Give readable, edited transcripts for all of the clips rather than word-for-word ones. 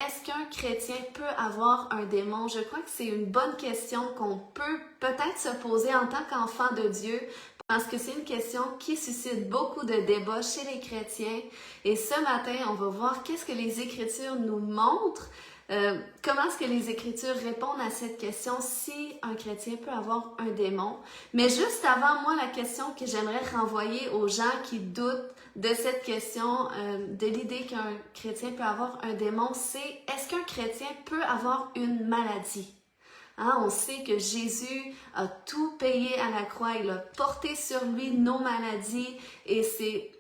est-ce qu'un chrétien peut avoir un démon? Je crois que c'est une bonne question qu'on peut peut-être se poser en tant qu'enfant de Dieu, parce que c'est une question qui suscite beaucoup de débats chez les chrétiens. Et ce matin, on va voir qu'est-ce que les Écritures nous montrent, comment est-ce que les Écritures répondent à cette question, si un chrétien peut avoir un démon. Mais juste avant, moi, la question que j'aimerais renvoyer aux gens qui doutent de cette question, de l'idée qu'un chrétien peut avoir un démon, c'est est-ce qu'un chrétien peut avoir une maladie? Hein, on sait que Jésus a tout payé à la croix, il a porté sur lui nos maladies et c'est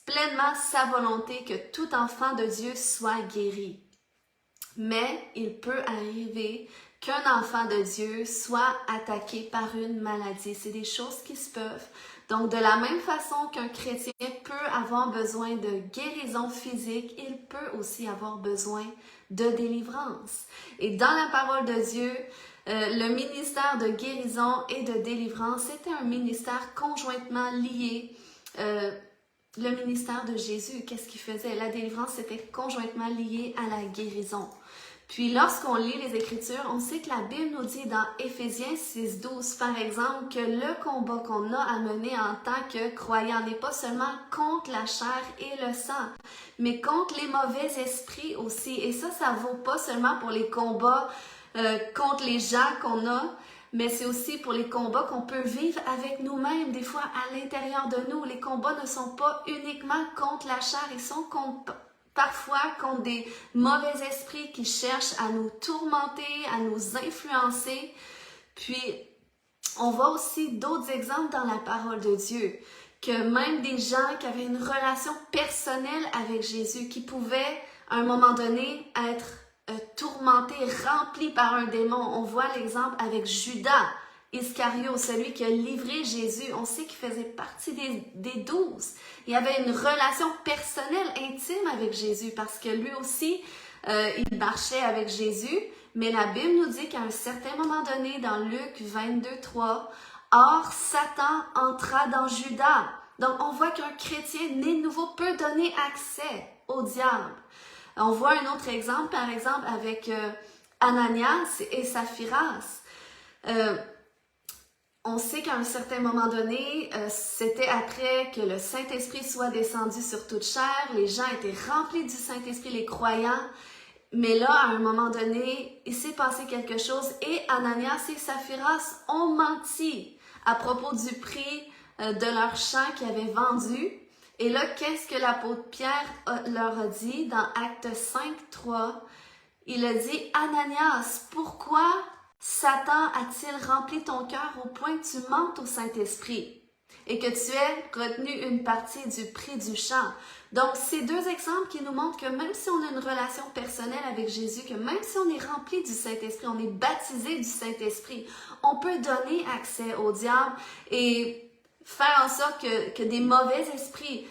pleinement sa volonté que tout enfant de Dieu soit guéri. Mais il peut arriver qu'un enfant de Dieu soit attaqué par une maladie. C'est des choses qui se peuvent. Donc, de la même façon qu'un chrétien peut avoir besoin de guérison physique, il peut aussi avoir besoin de délivrance. Et dans la parole de Dieu, le ministère de guérison et de délivrance était un ministère conjointement lié. Le ministère de Jésus, qu'est-ce qu'il faisait? La délivrance était conjointement liée à la guérison. Puis lorsqu'on lit les Écritures, on sait que la Bible nous dit dans Éphésiens 6:12, par exemple, que le combat qu'on a à mener en tant que croyant n'est pas seulement contre la chair et le sang, mais contre les mauvais esprits aussi. Et ça vaut pas seulement pour les combats contre les gens qu'on a, mais c'est aussi pour les combats qu'on peut vivre avec nous-mêmes, des fois à l'intérieur de nous. Les combats ne sont pas uniquement contre la chair, ils sont parfois contre des mauvais esprits qui cherchent à nous tourmenter, à nous influencer. Puis, on voit aussi d'autres exemples dans la parole de Dieu, que même des gens qui avaient une relation personnelle avec Jésus, qui pouvaient à un moment donné être tourmentés, remplis par un démon. On voit l'exemple avec Judas Iscario, celui qui a livré Jésus. On sait qu'il faisait partie des 12. Il avait une relation personnelle, intime avec Jésus parce que lui aussi, il marchait avec Jésus. Mais la Bible nous dit qu'à un certain moment donné, dans Luc 22:3, « Or, Satan entra dans Judas. » Donc, on voit qu'un chrétien né de nouveau peut donner accès au diable. On voit un autre exemple, par exemple, avec Ananias et Saphiras. On sait qu'à un certain moment donné, c'était après que le Saint-Esprit soit descendu sur toute chair. Les gens étaient remplis du Saint-Esprit, les croyants. Mais là, à un moment donné, il s'est passé quelque chose et Ananias et Saphiras ont menti à propos du prix de leur champ qu'ils avaient vendu. Et là, qu'est-ce que l'apôtre Pierre leur a dit dans Actes 5:3? Il a dit, « Ananias, pourquoi Satan a-t-il rempli ton cœur au point que tu mentes au Saint-Esprit et que tu aies retenu une partie du prix du champ? » Donc, c'est deux exemples qui nous montrent que même si on a une relation personnelle avec Jésus, que même si on est rempli du Saint-Esprit, on est baptisé du Saint-Esprit, on peut donner accès au diable et faire en sorte que des mauvais esprits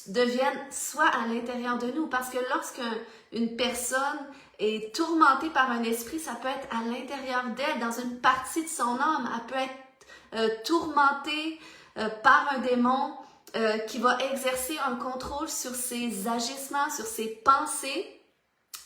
deviennent soit à l'intérieur de nous. Parce que lorsqu'une personne est tourmentée par un esprit, ça peut être à l'intérieur d'elle, dans une partie de son âme. Elle peut être tourmentée par un démon qui va exercer un contrôle sur ses agissements, sur ses pensées.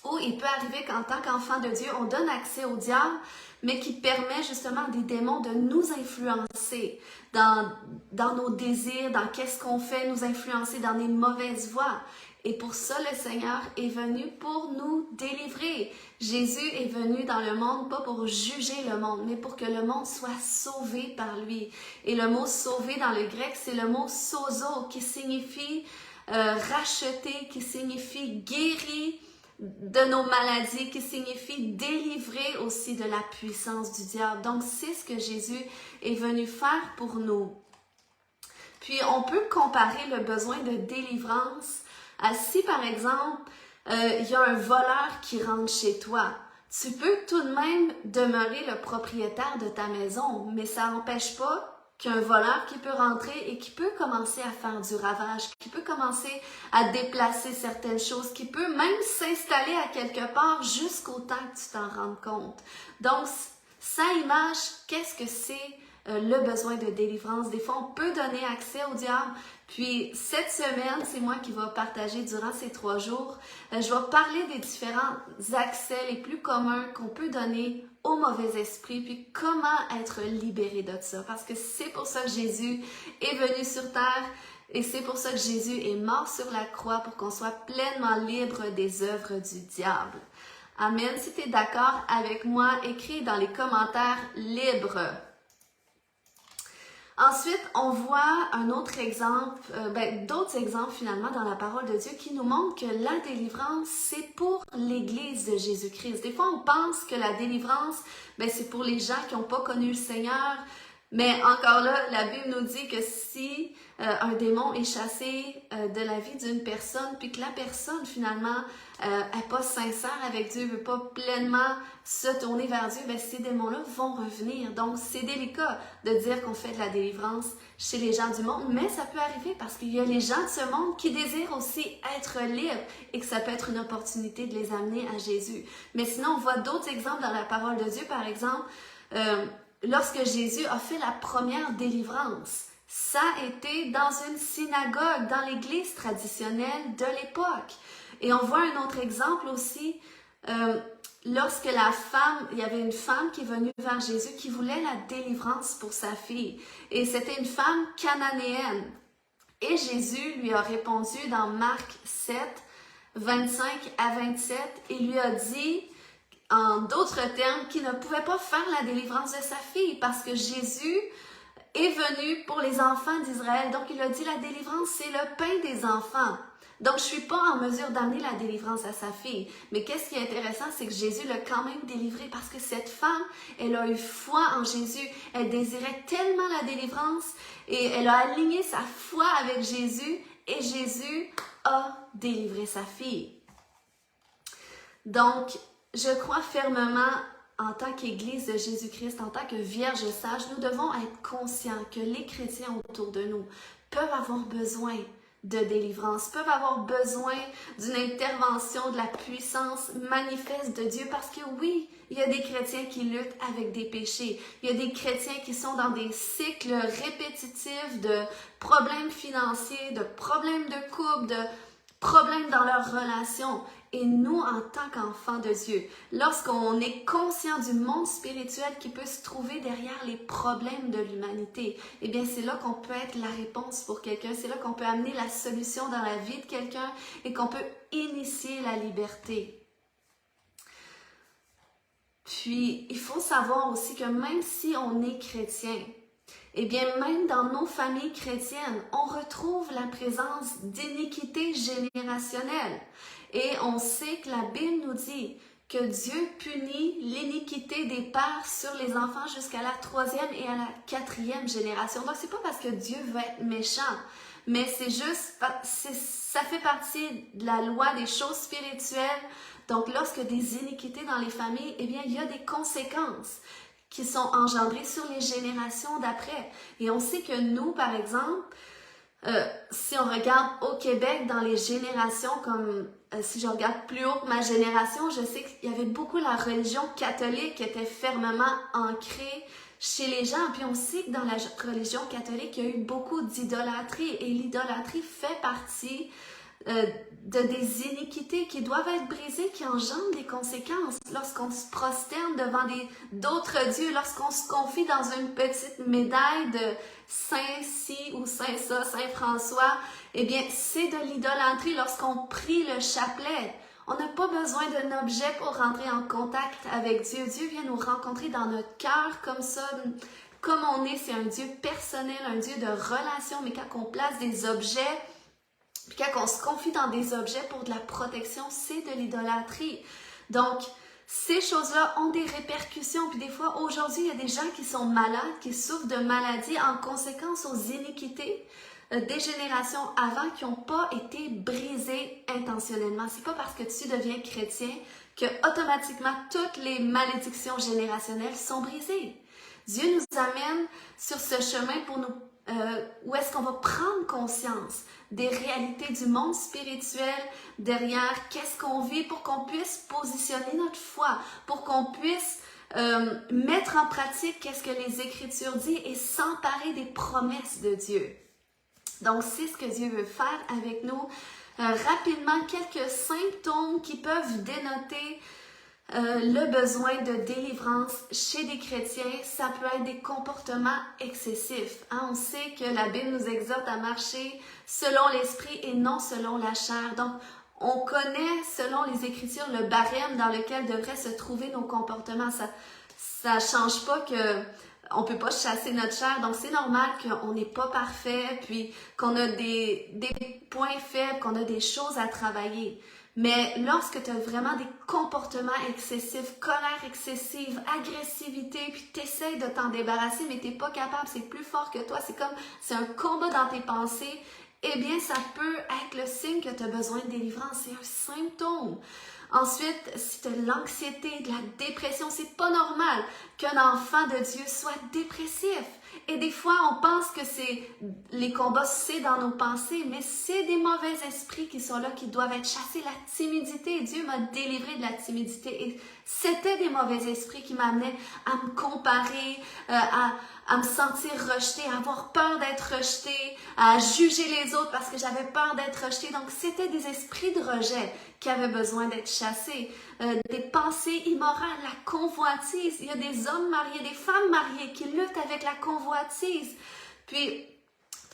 Ou il peut arriver qu'en tant qu'enfant de Dieu, on donne accès au diable, mais qui permet justement à des démons de nous influencer dans nos désirs, dans qu'est-ce qu'on fait, nous influencer dans des mauvaises voies. Et pour ça, le Seigneur est venu pour nous délivrer. Jésus est venu dans le monde, pas pour juger le monde, mais pour que le monde soit sauvé par lui. Et le mot « sauver » dans le grec, c'est le mot « sozo » qui signifie racheter, qui signifie guéri de nos maladies, qui signifie délivrer aussi de la puissance du diable. Donc, c'est ce que Jésus est venu faire pour nous. Puis, on peut comparer le besoin de délivrance à si, par exemple, il y a un voleur qui rentre chez toi. Tu peux tout de même demeurer le propriétaire de ta maison, mais ça n'empêche pas qu'un voleur qui peut rentrer et qui peut commencer à faire du ravage, qui peut commencer à déplacer certaines choses, qui peut même s'installer à quelque part jusqu'au temps que tu t'en rendes compte. Donc, sans image, qu'est-ce que c'est le besoin de délivrance? Des fois, on peut donner accès au diable, Puis cette semaine, c'est moi qui vais partager durant ces 3 jours. Je vais parler des différents accès les plus communs qu'on peut donner au mauvais esprit, puis comment être libéré de ça. Parce que c'est pour ça que Jésus est venu sur terre et c'est pour ça que Jésus est mort sur la croix pour qu'on soit pleinement libre des œuvres du diable. Amen. Si tu es d'accord avec moi, écris dans les commentaires « libre ». Ensuite, on voit un autre exemple, d'autres exemples finalement dans la parole de Dieu qui nous montrent que la délivrance, c'est pour l'Église de Jésus-Christ. Des fois, on pense que la délivrance, c'est pour les gens qui n'ont pas connu le Seigneur, mais encore là, la Bible nous dit que si un démon est chassé de la vie d'une personne, puis que la personne finalement n'est pas sincère avec Dieu, ne veut pas pleinement se tourner vers Dieu, ces démons-là vont revenir. Donc, c'est délicat de dire qu'on fait de la délivrance chez les gens du monde, mais ça peut arriver parce qu'il y a les gens de ce monde qui désirent aussi être libres et que ça peut être une opportunité de les amener à Jésus. Mais sinon, on voit d'autres exemples dans la parole de Dieu, par exemple, lorsque Jésus a fait la première délivrance, ça a été dans une synagogue, dans l'église traditionnelle de l'époque. Et on voit un autre exemple aussi, lorsque il y avait une femme qui est venue vers Jésus qui voulait la délivrance pour sa fille. Et c'était une femme cananéenne. Et Jésus lui a répondu dans Marc 7, 25 à 27, et lui a dit, en d'autres termes, qu'il ne pouvait pas faire la délivrance de sa fille parce que Jésus est venu pour les enfants d'Israël. Donc, il a dit la délivrance, c'est le pain des enfants. Donc, je ne suis pas en mesure d'amener la délivrance à sa fille. Mais qu'est-ce qui est intéressant, c'est que Jésus l'a quand même délivrée parce que cette femme, elle a eu foi en Jésus. Elle désirait tellement la délivrance et elle a aligné sa foi avec Jésus et Jésus a délivré sa fille. Donc, je crois fermement en tant qu'Église de Jésus-Christ, en tant que Vierge sage, nous devons être conscients que les chrétiens autour de nous peuvent avoir besoin de délivrance, peuvent avoir besoin d'une intervention, de la puissance manifeste de Dieu, parce que oui, il y a des chrétiens qui luttent avec des péchés, il y a des chrétiens qui sont dans des cycles répétitifs de problèmes financiers, de problèmes de couple, de problèmes dans leurs relations. Et nous, en tant qu'enfants de Dieu, lorsqu'on est conscient du monde spirituel qui peut se trouver derrière les problèmes de l'humanité, eh bien, c'est là qu'on peut être la réponse pour quelqu'un, c'est là qu'on peut amener la solution dans la vie de quelqu'un et qu'on peut initier la liberté. Puis, il faut savoir aussi que même si on est chrétien, eh bien, même dans nos familles chrétiennes, on retrouve la présence d'iniquité générationnelle. Et on sait que la Bible nous dit que Dieu punit l'iniquité des pères sur les enfants jusqu'à la 3e et à la 4e génération. Donc, c'est pas parce que Dieu veut être méchant, mais c'est juste, ça fait partie de la loi des choses spirituelles. Donc, lorsque des iniquités dans les familles, eh bien, il y a des conséquences qui sont engendrées sur les générations d'après. Et on sait que nous, par exemple, si on regarde au Québec dans les générations, comme si je regarde plus haut que ma génération, je sais qu'il y avait beaucoup la religion catholique qui était fermement ancrée chez les gens. Puis on sait que dans la religion catholique, il y a eu beaucoup d'idolâtrie et l'idolâtrie fait partie de des iniquités qui doivent être brisées, qui engendrent des conséquences. Lorsqu'on se prosterne devant d'autres dieux, lorsqu'on se confie dans une petite médaille de Saint-Ci ou Saint-Ça, Saint-François, eh bien, c'est de l'idolâtrie. Lorsqu'on prie le chapelet, on n'a pas besoin d'un objet pour rentrer en contact avec Dieu. Dieu vient nous rencontrer dans notre cœur comme ça, comme on est. C'est un Dieu personnel, un Dieu de relation, mais quand on place des objets, puis quand on se confie dans des objets pour de la protection, c'est de l'idolâtrie. Donc, ces choses-là ont des répercussions. Puis des fois, aujourd'hui, il y a des gens qui sont malades, qui souffrent de maladies en conséquence aux iniquités des générations avant qui n'ont pas été brisées intentionnellement. C'est pas parce que tu deviens chrétien que automatiquement toutes les malédictions générationnelles sont brisées. Dieu nous amène sur ce chemin pour nous où est-ce qu'on va prendre conscience des réalités du monde spirituel derrière qu'est-ce qu'on vit pour qu'on puisse positionner notre foi, pour qu'on puisse mettre en pratique qu'est-ce que les Écritures disent et s'emparer des promesses de Dieu. Donc, c'est ce que Dieu veut faire avec nous. Rapidement, quelques symptômes qui peuvent dénoter le besoin de délivrance chez des chrétiens. Ça peut être des comportements excessifs. Hein? On sait que la Bible nous exhorte à marcher selon l'esprit et non selon la chair. Donc, on connaît, selon les Écritures, le barème dans lequel devraient se trouver nos comportements. Ça change pas que on peut pas chasser notre chair, donc c'est normal qu'on n'est pas parfait, puis qu'on a des points faibles, qu'on a des choses à travailler. Mais lorsque tu as vraiment des comportements excessifs, colère excessive, agressivité, puis tu essaies de t'en débarrasser, mais tu n'es pas capable, c'est plus fort que toi, c'est un combat dans tes pensées, eh bien, ça peut être le signe que tu as besoin de délivrance. C'est un symptôme. Ensuite, si tu as de l'anxiété, de la dépression, c'est pas normal qu'un enfant de Dieu soit dépressif. Et des fois, on pense que les combats, c'est dans nos pensées, mais c'est des mauvais esprits qui sont là, qui doivent être chassés. La timidité, Dieu m'a délivré de la timidité. Et c'était des mauvais esprits qui m'amenaient à me comparer, à me sentir rejetée, à avoir peur d'être rejetée, à juger les autres parce que j'avais peur d'être rejetée. Donc, c'était des esprits de rejet qui avaient besoin d'être chassés. Des pensées immorales, la convoitise. Il y a des hommes mariés, des femmes mariées qui luttent avec la convoitise. Puis,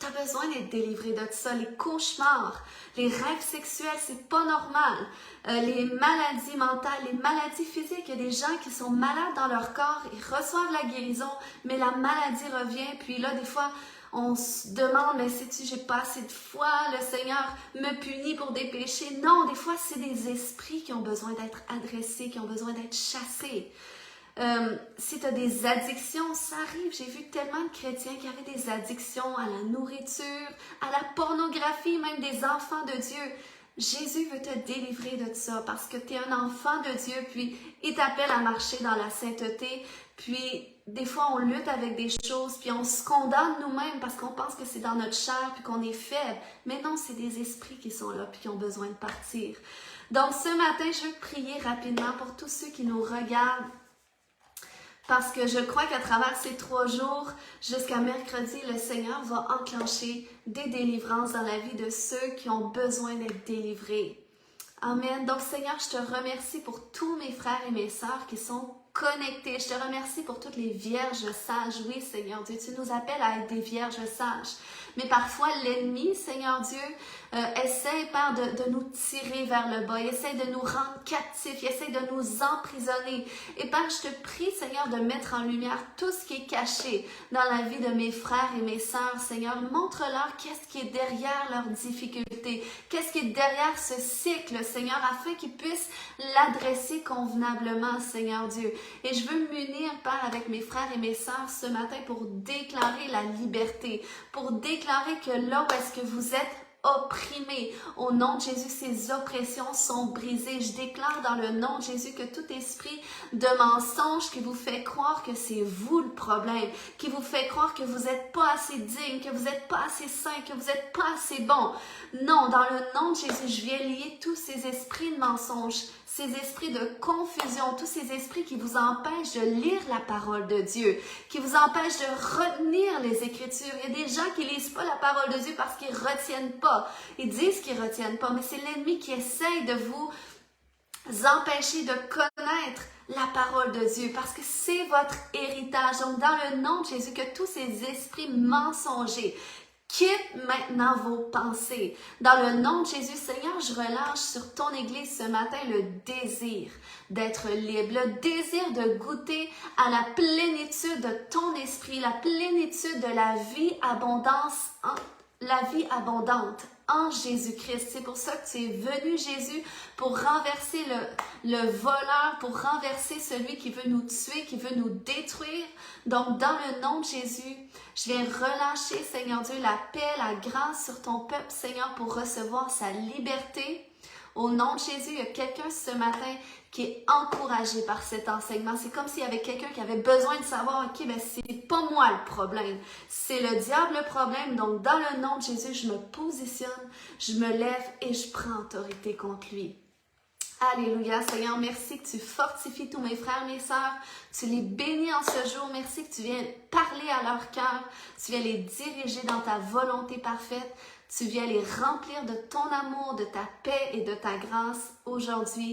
tu as besoin d'être délivré de ça. Les cauchemars, les rêves sexuels, c'est pas normal. Les maladies mentales, les maladies physiques, il y a des gens qui sont malades dans leur corps, ils reçoivent la guérison, mais la maladie revient. Puis là, des fois, on se demande, mais sais-tu, j'ai pas assez de foi, le Seigneur me punit pour des péchés. Non, des fois, c'est des esprits qui ont besoin d'être adressés, qui ont besoin d'être chassés. Si tu as des addictions, ça arrive. J'ai vu tellement de chrétiens qui avaient des addictions à la nourriture, à la pornographie, même des enfants de Dieu. Jésus veut te délivrer de ça parce que tu es un enfant de Dieu, puis il t'appelle à marcher dans la sainteté. Puis des fois, on lutte avec des choses, puis on se condamne nous-mêmes parce qu'on pense que c'est dans notre chair, puis qu'on est faible. Mais non, c'est des esprits qui sont là, puis qui ont besoin de partir. Donc ce matin, je veux prier rapidement pour tous ceux qui nous regardent. Parce que je crois qu'à travers ces 3 jours, jusqu'à mercredi, le Seigneur va enclencher des délivrances dans la vie de ceux qui ont besoin d'être délivrés. Amen. Donc Seigneur, je te remercie pour tous mes frères et mes sœurs qui sont connectés. Je te remercie pour toutes les vierges sages. Oui, Seigneur Dieu, tu nous appelles à être des vierges sages. Mais parfois, l'ennemi, Seigneur Dieu, essaie, Père, de nous tirer vers le bas. Il essaie de nous rendre captifs. Il essaie de nous emprisonner. Et Père, je te prie, Seigneur, de mettre en lumière tout ce qui est caché dans la vie de mes frères et mes sœurs. Seigneur, montre-leur qu'est-ce qui est derrière leurs difficultés. Qu'est-ce qui est derrière ce cycle, Seigneur, afin qu'ils puissent l'adresser convenablement, Seigneur Dieu. Et je veux m'unir, Père, avec mes frères et mes sœurs ce matin pour déclarer la liberté, pour déclarer que là où est-ce que vous êtes opprimés, au nom de Jésus, ces oppressions sont brisées. Je déclare dans le nom de Jésus que tout esprit de mensonge qui vous fait croire que c'est vous le problème, qui vous fait croire que vous n'êtes pas assez digne, que vous n'êtes pas assez saint, que vous n'êtes pas assez bon. Non, dans le nom de Jésus, je viens lier tous ces esprits de mensonge, ces esprits de confusion, tous ces esprits qui vous empêchent de lire la parole de Dieu, qui vous empêchent de retenir les Écritures. Il y a des gens qui ne lisent pas la parole de Dieu parce qu'ils ne retiennent pas. Ils disent qu'ils ne retiennent pas, mais c'est l'ennemi qui essaye de vous empêcher de connaître la parole de Dieu, parce que c'est votre héritage. Donc, dans le nom de Jésus, que tous ces esprits mensongers quitte maintenant vos pensées. Dans le nom de Jésus, Seigneur, je relâche sur ton Église ce matin le désir d'être libre, le désir de goûter à la plénitude de ton esprit, la plénitude de la vie abondante en Jésus-Christ. C'est pour ça que tu es venu, Jésus, pour renverser le voleur, pour renverser celui qui veut nous tuer, qui veut nous détruire. Donc, dans le nom de Jésus, je viens relâcher, Seigneur Dieu, la paix, la grâce sur ton peuple, Seigneur, pour recevoir sa liberté. Au nom de Jésus, il y a quelqu'un ce matin qui est encouragé par cet enseignement. C'est comme s'il y avait quelqu'un qui avait besoin de savoir, ok, ben c'est pas moi le problème, c'est le diable le problème. Donc, dans le nom de Jésus, je me positionne, je me lève et je prends autorité contre lui. Alléluia, Seigneur, merci que tu fortifies tous mes frères, mes sœurs. Tu les bénis en ce jour. Merci que tu viens parler à leur cœur. Tu viens les diriger dans ta volonté parfaite. Tu viens les remplir de ton amour, de ta paix et de ta grâce aujourd'hui.